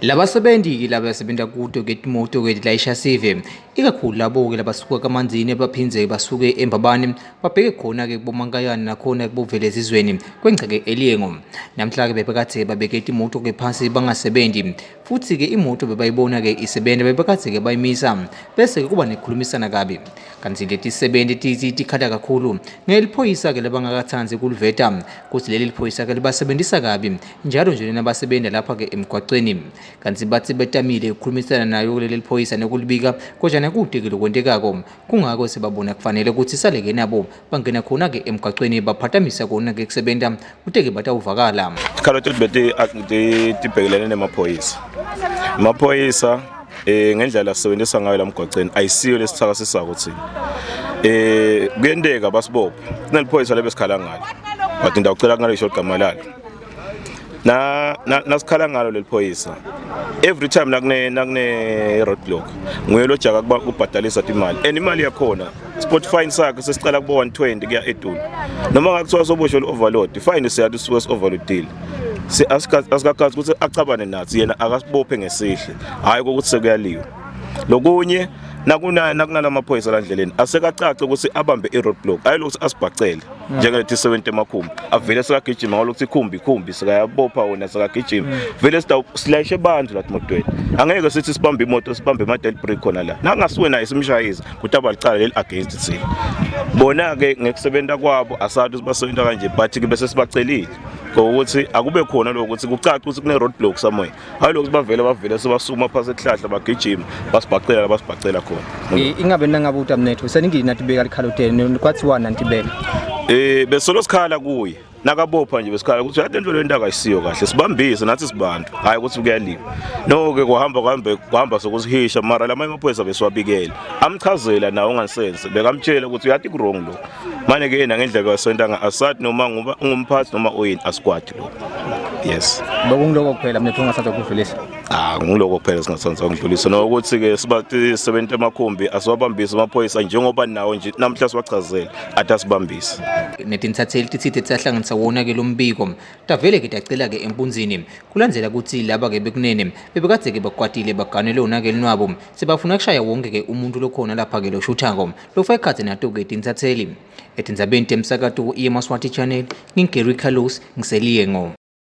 Labasebenzi laba sebenza kude ngemoto layisha sive ikakhulu labo ke labasuka kaManzini baphinze basuke eMbabane babheke khona ke kuboMankayane nakhona kubovele ezizweni kwengceke Eliyengo namhla ke bebekade babekete imoto ke phansi bangasebenzi futhi ke imoto bebayibona ke isebenza bebekade ke bayimisa bese ke kuba nekhulumisana kabi kanti leti sebenzi tikhala kakhulu ngeliphoyisa ke labangakathanzi kuliveta kuthi leli liphoyisa ke libasebenzisa kabi njalo nje nabasebenza lapha ke emgwaqweni kanti bathi betamile ukukhulumisana nayo leli liphoyisa nokulibika kodwa kude ke lokwentekako kungako sebabona kufanele ukuthi saleke nabo bangena khona ke emgwaqweni baphathamisa kona ke kusebenza uteke batawuvakala Khaloti libete tibhekelene nemaphoyisa amaphoyisa ngendlela asebenzisa ngayo lamgwaqeni ayisiyo lesithakasisako thina kuyenteka basibopha kuneliphoyisa lebesikhala ngalo but ndawucela ngalo isho igama lalo nasikhala ngalo leliphoyisa every time nakune roadblock nguye lo jaka kuba ubhadalisa imali and imali yakhona spot fine sakhe sesicela kubo 120 kuya edulu noma ngakuthiwa sobosho overload fine siyathi suke overloadile asikakazi ukuthi acabane nathi yena akasibophe ngesihle hayi ukuthi sekuyaliwa lokunye nakunala maphoyisa la ndleleni asekacaca ukuthi abambe iroadblock ayilokuthi asibhacele njengelethi 70 emakhumbi avele sekagijima ngalokuthi ikhumbi sikayabopha wona sekagijima vele silayishe abantu lathi motweni angeke sithi sibambe imoto sibambe ama-dead brake khona la nakungasuke naye simshayiza ukuthi abalicala leli against thina bona ke ngekusebenza kwabo asathi sibasebenza kanje but ke bese sibacelile ukuthi akube khona lokuthi kucaca ukuthi kune roadblock somewhere hayi lokho bavele sebasuma phase ehlahla bagijima basibhacela khona ingabe nangabe utamnetho seningini nathi beka likhalotene kwathiwa nantibeka besolo sikhala kuye nakabopha nje besikhala ukuthi yade into lento akayisiyo kahle sibambise nathi sibantu hayi ukuthi kuyaliwa no ke kuhamba sokusihisha mara lama emaphoyisa besiwabikela amchazela nawo onganisense bekamtshela ukuthi uyathi ku wrong lo manje ke yena ngendlela kwasentanga asathi noma ungumphathi noma oyini asikwadi lo yes bokungiloko kuphela mnetho ungasanza ukudlulisa ngiloko kuphela singasanza ukudlulisa nokuthi ke sibathi 70 emakhumbi asiwabambise amaphoyisa njengoba nawo nje namhla siwachazela athi asibambise netinsatheli tithithe tsahlanganisa wona ke lombiko tavele ke tacela ke empunzini kulandzela ukuthi laba ke bekunene bebekade ke bakwatile baganele ona ke linwabo sebafuna kushaya wonke ke umuntu lokhona lapha ke loshuthako lofa ikhathi nato ke tinsatheli etindzabeni temsakato eMaswati channel ngingeri Carlos ngiseliyengo